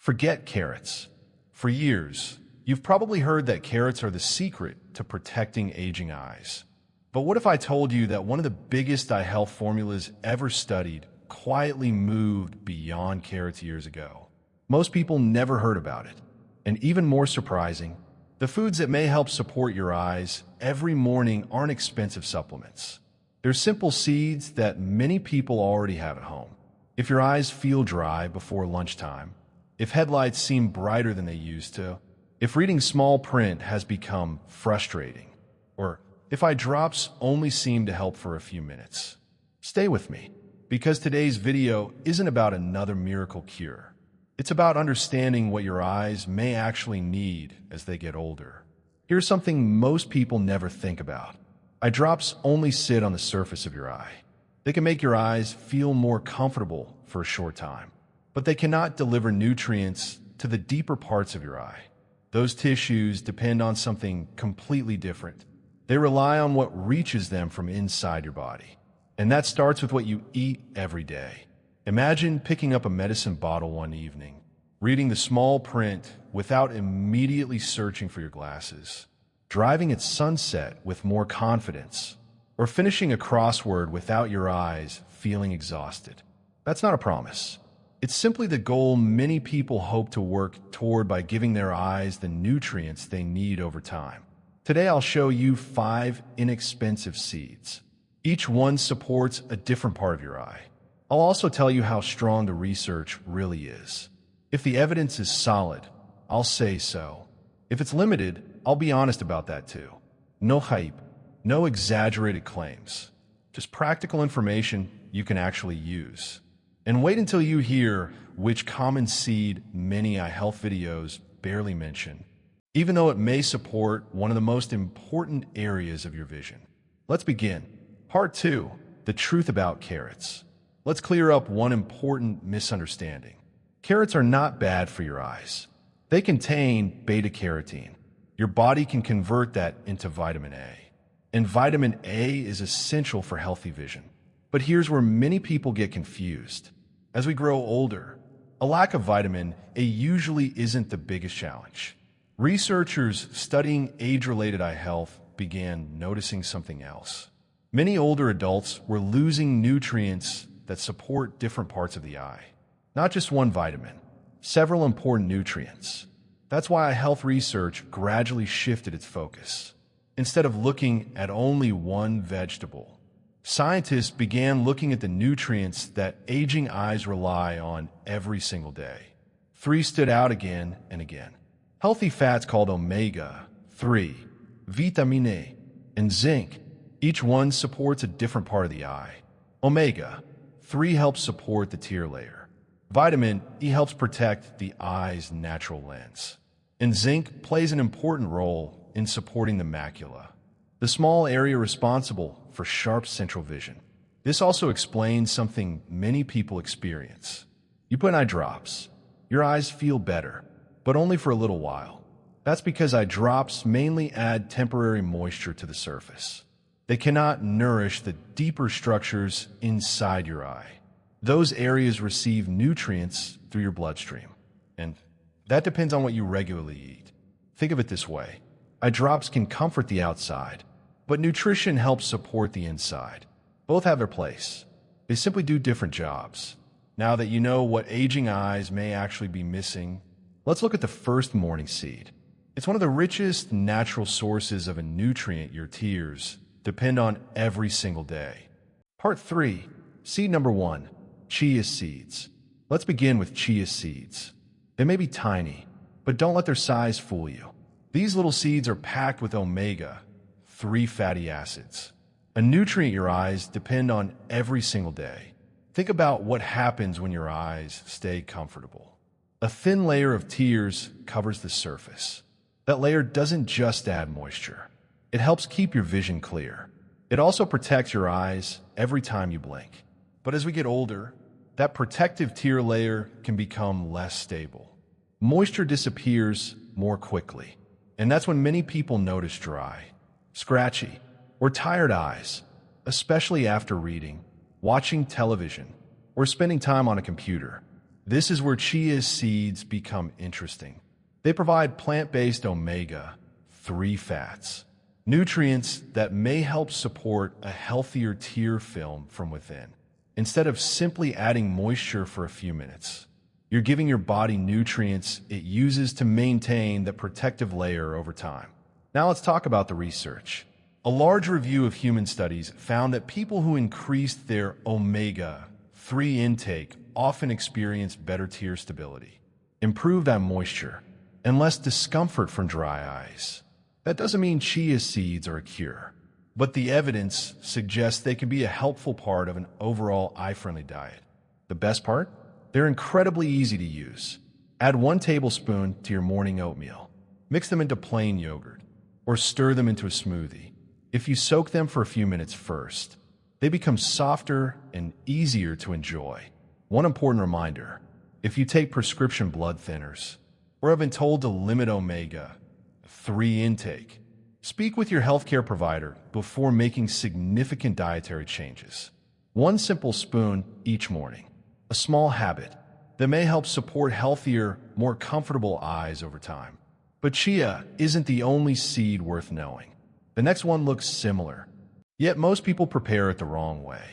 Forget carrots. For years, you've probably heard that carrots are the secret to protecting aging eyes. But what if I told you that one of the biggest eye health formulas ever studied quietly moved beyond carrots years ago? Most people never heard about it. And even more surprising, the foods that may help support your eyes every morning aren't expensive supplements. They're simple seeds that many people already have at home. If your eyes feel dry before lunchtime, if headlights seem brighter than they used to, if reading small print has become frustrating, or if eye drops only seem to help for a few minutes, stay with me, because today's video isn't about another miracle cure. It's about understanding what your eyes may actually need as they get older. Here's something most people never think about. Eye drops only sit on the surface of your eye. They can make your eyes feel more comfortable for a short time, but they cannot deliver nutrients to the deeper parts of your eye. Those tissues depend on something completely different. They rely on what reaches them from inside your body. And that starts with what you eat every day. Imagine picking up a medicine bottle one evening, reading the small print without immediately searching for your glasses, driving at sunset with more confidence, or finishing a crossword without your eyes feeling exhausted. That's not a promise. It's simply the goal many people hope to work toward by giving their eyes the nutrients they need over time. Today I'll show you 5 inexpensive seeds. Each one supports a different part of your eye. I'll also tell you how strong the research really is. If the evidence is solid, I'll say so. If it's limited, I'll be honest about that too. No hype, no exaggerated claims. Just practical information you can actually use. And wait until you hear which common seed many eye health videos barely mention, even though it may support one of the most important areas of your vision. Let's begin. Part 2, the truth about carrots. Let's clear up one important misunderstanding. Carrots are not bad for your eyes. They contain beta-carotene. Your body can convert that into vitamin A. And vitamin A is essential for healthy vision. But here's where many people get confused. As we grow older, a lack of vitamin A usually isn't the biggest challenge. Researchers studying age-related eye health began noticing something else. Many older adults were losing nutrients that support different parts of the eye. Not just one vitamin, several important nutrients. That's why eye health research gradually shifted its focus. Instead of looking at only one vegetable, scientists began looking at the nutrients that aging eyes rely on every single day. 3 stood out again and again. Healthy fats called omega-3, vitamin A, and zinc. Each one supports a different part of the eye. Omega-3 helps support the tear layer. Vitamin E helps protect the eye's natural lens. And zinc plays an important role in supporting the macula, the small area responsible for sharp central vision. This also explains something many people experience. You put in eye drops. Your eyes feel better, but only for a little while. That's because eye drops mainly add temporary moisture to the surface. They cannot nourish the deeper structures inside your eye. Those areas receive nutrients through your bloodstream, and that depends on what you regularly eat. Think of it this way. Eye drops can comfort the outside, but nutrition helps support the inside. Both have their place. They simply do different jobs. Now that you know what aging eyes may actually be missing, let's look at the first morning seed. It's one of the richest natural sources of a nutrient your tears depend on every single day. Part 3, seed number 1, chia seeds. Let's begin with chia seeds. They may be tiny, but don't let their size fool you. These little seeds are packed with omega-3 fatty acids, a nutrient your eyes depend on every single day. Think about what happens when your eyes stay comfortable. A thin layer of tears covers the surface. That layer doesn't just add moisture. It helps keep your vision clear. It also protects your eyes every time you blink. But as we get older, that protective tear layer can become less stable. Moisture disappears more quickly, and that's when many people notice dry, scratchy, or tired eyes, especially after reading, watching television, or spending time on a computer. This is where chia seeds become interesting. They provide plant-based omega-3 fats, nutrients that may help support a healthier tear film from within. Instead of simply adding moisture for a few minutes, you're giving your body nutrients it uses to maintain the protective layer over time. Now let's talk about the research. A large review of human studies found that people who increased their omega-3 intake often experienced better tear stability, improved eye moisture, and less discomfort from dry eyes. That doesn't mean chia seeds are a cure, but the evidence suggests they can be a helpful part of an overall eye-friendly diet. The best part? They're incredibly easy to use. Add 1 tablespoon to your morning oatmeal. Mix them into plain yogurt, or stir them into a smoothie. If you soak them for a few minutes first, they become softer and easier to enjoy. One important reminder: if you take prescription blood thinners or have been told to limit omega-3 intake, speak with your healthcare provider before making significant dietary changes. 1 simple spoon each morning, a small habit that may help support healthier, more comfortable eyes over time. But chia isn't the only seed worth knowing. The next one looks similar, yet most people prepare it the wrong way.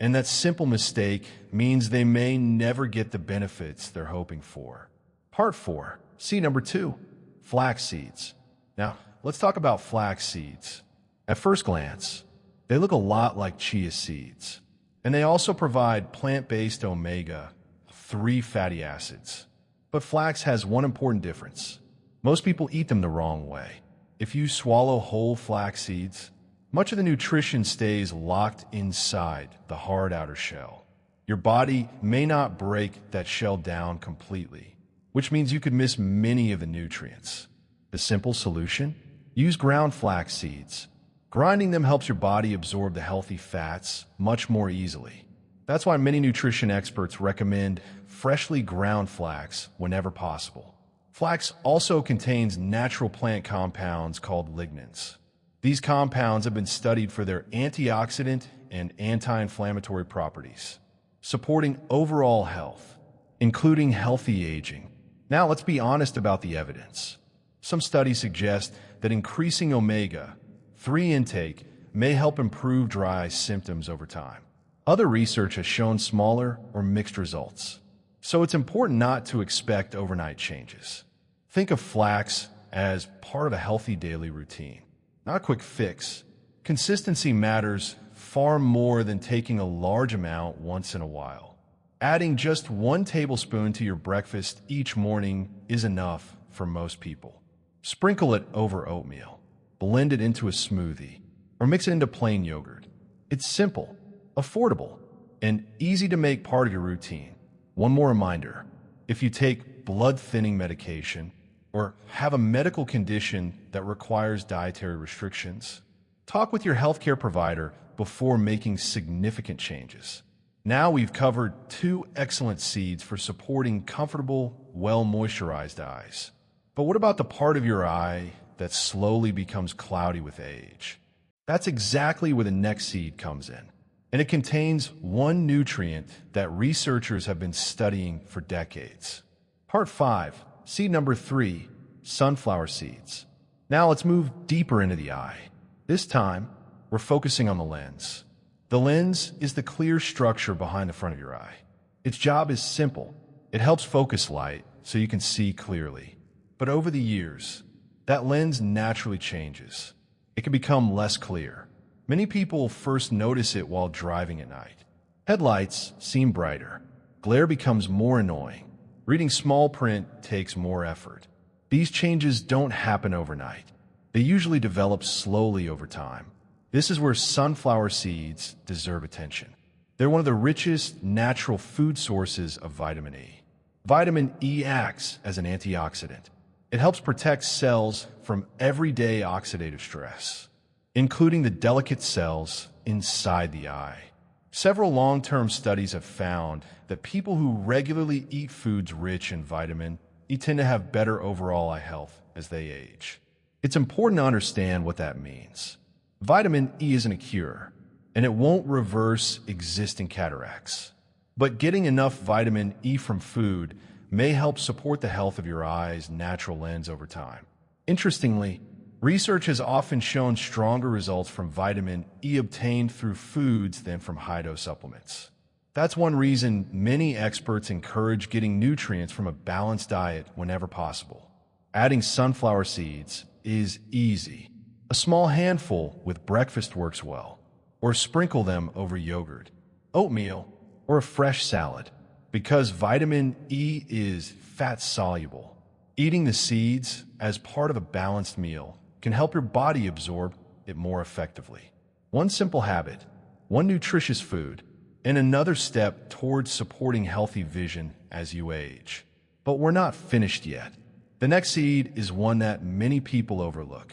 And that simple mistake means they may never get the benefits they're hoping for. Part 4, seed number 2, flax seeds. Now, let's talk about flax seeds. At first glance, they look a lot like chia seeds, and they also provide plant-based omega-3 fatty acids. But flax has one important difference. Most people eat them the wrong way. If you swallow whole flax seeds, much of the nutrition stays locked inside the hard outer shell. Your body may not break that shell down completely, which means you could miss many of the nutrients. The simple solution? Use ground flax seeds. Grinding them helps your body absorb the healthy fats much more easily. That's why many nutrition experts recommend freshly ground flax whenever possible. Flax also contains natural plant compounds called lignans. These compounds have been studied for their antioxidant and anti-inflammatory properties, supporting overall health, including healthy aging. Now let's be honest about the evidence. Some studies suggest that increasing omega-3 intake may help improve dry eye symptoms over time. Other research has shown smaller or mixed results, so it's important not to expect overnight changes. Think of flax as part of a healthy daily routine, not a quick fix. Consistency matters far more than taking a large amount once in a while. Adding just 1 tablespoon to your breakfast each morning is enough for most people. Sprinkle it over oatmeal, blend it into a smoothie, or mix it into plain yogurt. It's simple, affordable, and easy to make part of your routine. One more reminder: if you take blood-thinning medication or have a medical condition that requires dietary restrictions, talk with your healthcare provider before making significant changes. Now we've covered 2 excellent seeds for supporting comfortable, well-moisturized eyes. But what about the part of your eye that slowly becomes cloudy with age? That's exactly where the next seed comes in. And it contains one nutrient that researchers have been studying for decades. Part 5, seed number 3, sunflower seeds. Now let's move deeper into the eye. This time, we're focusing on the lens. The lens is the clear structure behind the front of your eye. Its job is simple. It helps focus light so you can see clearly. But over the years, that lens naturally changes. It can become less clear. Many people first notice it while driving at night. Headlights seem brighter. Glare becomes more annoying. Reading small print takes more effort. These changes don't happen overnight. They usually develop slowly over time. This is where sunflower seeds deserve attention. They're one of the richest natural food sources of vitamin E. Vitamin E acts as an antioxidant. It helps protect cells from everyday oxidative stress, including the delicate cells inside the eye. Several long-term studies have found that people who regularly eat foods rich in vitamin E tend to have better overall eye health as they age. It's important to understand what that means. Vitamin E isn't a cure, and it won't reverse existing cataracts. But getting enough vitamin E from food may help support the health of your eye's natural lens over time. Interestingly, research has often shown stronger results from vitamin E obtained through foods than from high-dose supplements. That's one reason many experts encourage getting nutrients from a balanced diet whenever possible. Adding sunflower seeds is easy. A small handful with breakfast works well, or sprinkle them over yogurt, oatmeal, or a fresh salad. Because vitamin E is fat-soluble, eating the seeds as part of a balanced meal can help your body absorb it more effectively. One simple habit, one nutritious food, and another step towards supporting healthy vision as you age. But we're not finished yet. The next seed is one that many people overlook.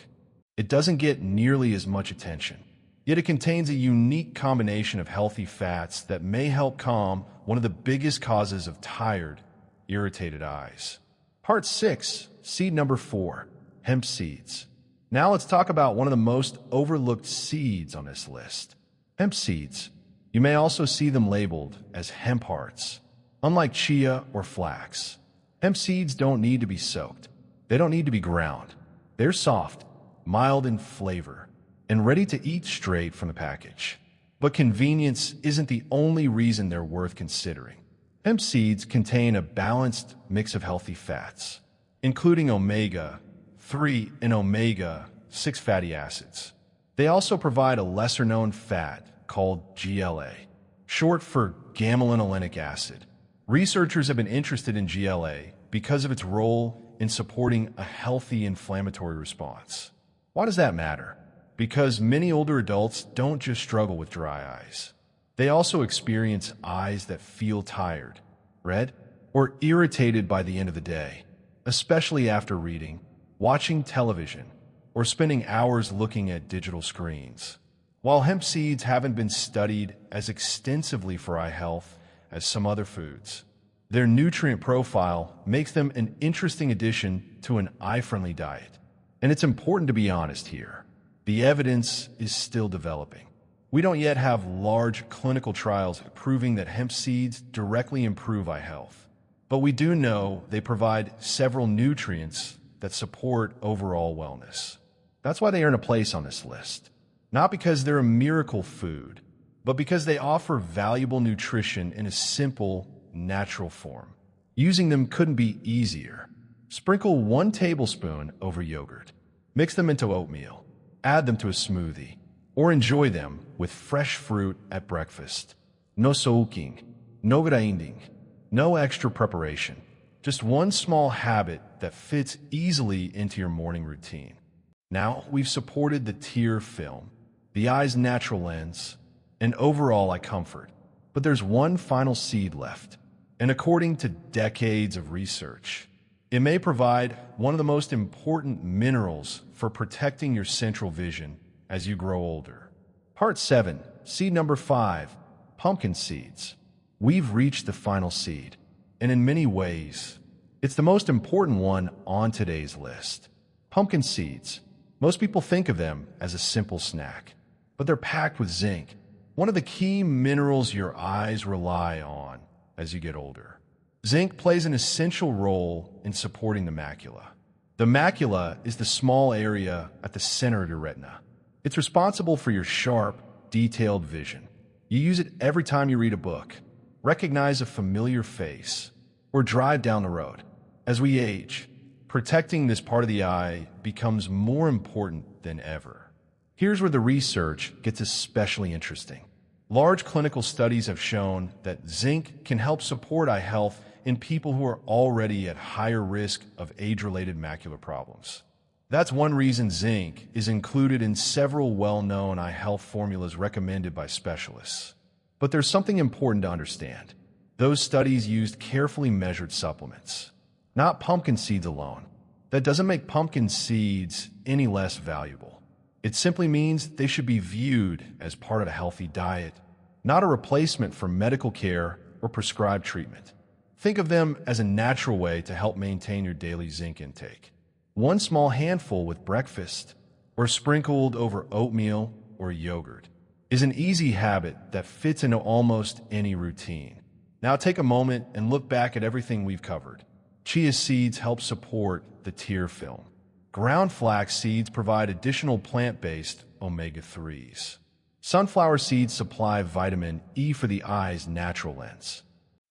It doesn't get nearly as much attention, yet it contains a unique combination of healthy fats that may help calm one of the biggest causes of tired, irritated eyes. Part 6, seed number 4, hemp seeds. Now let's talk about one of the most overlooked seeds on this list, hemp seeds. You may also see them labeled as hemp hearts. Unlike chia or flax, hemp seeds don't need to be soaked. They don't need to be ground. They're soft, mild in flavor, and ready to eat straight from the package. But convenience isn't the only reason they're worth considering. Hemp seeds contain a balanced mix of healthy fats, including omega-3 and omega-6 fatty acids. They also provide a lesser-known fat called GLA, short for gamma-linolenic acid. Researchers have been interested in GLA because of its role in supporting a healthy inflammatory response. Why does that matter? Because many older adults don't just struggle with dry eyes. They also experience eyes that feel tired, red, or irritated by the end of the day, especially after reading, watching television, or spending hours looking at digital screens. While hemp seeds haven't been studied as extensively for eye health as some other foods, their nutrient profile makes them an interesting addition to an eye-friendly diet. And it's important to be honest here. The evidence is still developing. We don't yet have large clinical trials proving that hemp seeds directly improve eye health, but we do know they provide several nutrients that support overall wellness. That's why they earn a place on this list. Not because they're a miracle food, but because they offer valuable nutrition in a simple, natural form. Using them couldn't be easier. Sprinkle 1 tablespoon over yogurt. Mix them into oatmeal. Add them to a smoothie. Or enjoy them with fresh fruit at breakfast. No soaking, no grinding, no extra preparation. Just one small habit that fits easily into your morning routine. Now we've supported the tear film, the eye's natural lens, and overall eye comfort. But there's one final seed left. And according to decades of research, it may provide one of the most important minerals for protecting your central vision as you grow older. Part 7, seed number 5, pumpkin seeds. We've reached the final seed, and in many ways, it's the most important one on today's list. Pumpkin seeds. Most people think of them as a simple snack, but they're packed with zinc, one of the key minerals your eyes rely on as you get older. Zinc plays an essential role in supporting the macula. The macula is the small area at the center of your retina. It's responsible for your sharp, detailed vision. You use it every time you read a book, recognize a familiar face, or drive down the road. As we age, protecting this part of the eye becomes more important than ever. Here's where the research gets especially interesting. Large clinical studies have shown that zinc can help support eye health in people who are already at higher risk of age-related macular problems. That's one reason zinc is included in several well-known eye health formulas recommended by specialists. But there's something important to understand. Those studies used carefully measured supplements, not pumpkin seeds alone. That doesn't make pumpkin seeds any less valuable. It simply means they should be viewed as part of a healthy diet, not a replacement for medical care or prescribed treatment. Think of them as a natural way to help maintain your daily zinc intake. One small handful with breakfast, or sprinkled over oatmeal or yogurt, is an easy habit that fits into almost any routine. Now take a moment and look back at everything we've covered. Chia seeds help support the tear film. Ground flax seeds provide additional plant-based omega-3s. Sunflower seeds supply vitamin E for the eye's natural lens.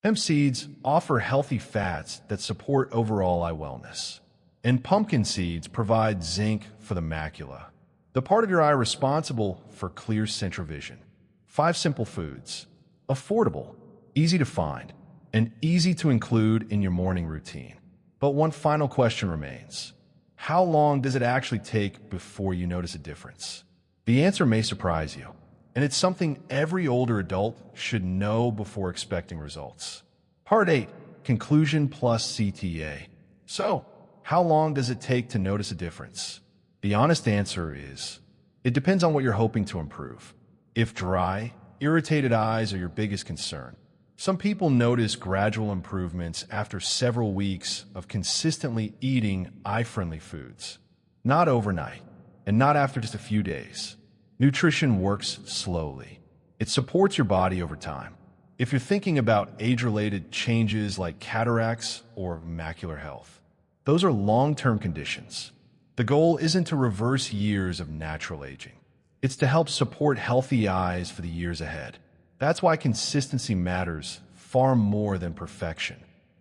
Hemp seeds offer healthy fats that support overall eye wellness. And pumpkin seeds provide zinc for the macula, the part of your eye responsible for clear central vision. 5 simple foods. Affordable, easy to find, and easy to include in your morning routine. But one final question remains. How long does it actually take before you notice a difference? The answer may surprise you, and it's something every older adult should know before expecting results. Part 8, Conclusion plus CTA. So, how long does it take to notice a difference? The honest answer is, it depends on what you're hoping to improve. If dry, irritated eyes are your biggest concern, some people notice gradual improvements after several weeks of consistently eating eye-friendly foods. Not overnight, and not after just a few days. Nutrition works slowly. It supports your body over time. If you're thinking about age-related changes like cataracts or macular health, those are long-term conditions. The goal isn't to reverse years of natural aging. It's to help support healthy eyes for the years ahead. That's why consistency matters far more than perfection.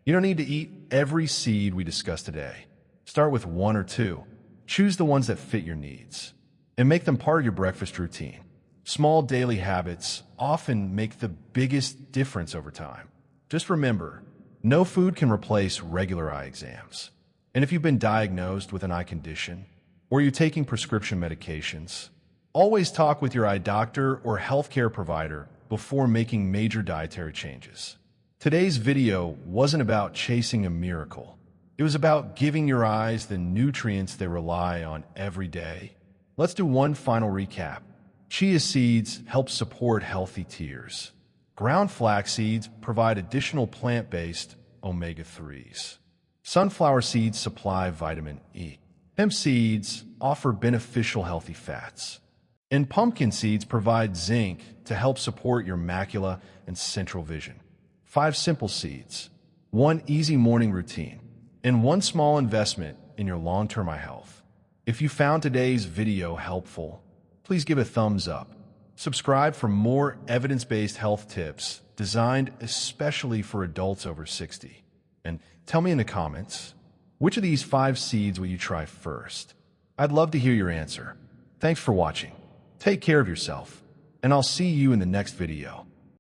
You don't need to eat every seed we discussed today. Start with 1 or 2. Choose the ones that fit your needs, and make them part of your breakfast routine. Small daily habits often make the biggest difference over time. Just remember, no food can replace regular eye exams. And if you've been diagnosed with an eye condition, or you're taking prescription medications, always talk with your eye doctor or healthcare provider before making major dietary changes. Today's video wasn't about chasing a miracle. It was about giving your eyes the nutrients they rely on every day. Let's do one final recap. Chia seeds help support healthy tears. Ground flax seeds provide additional plant-based omega-3s. Sunflower seeds supply vitamin E. Hemp seeds offer beneficial healthy fats. And pumpkin seeds provide zinc to help support your macula and central vision. 5 simple seeds, 1 easy morning routine, and 1 small investment in your long-term eye health. If you found today's video helpful, please give a thumbs up. Subscribe for more evidence-based health tips designed especially for adults over 60. And tell me in the comments, which of these 5 seeds will you try first? I'd love to hear your answer. Thanks for watching. Take care of yourself, and I'll see you in the next video.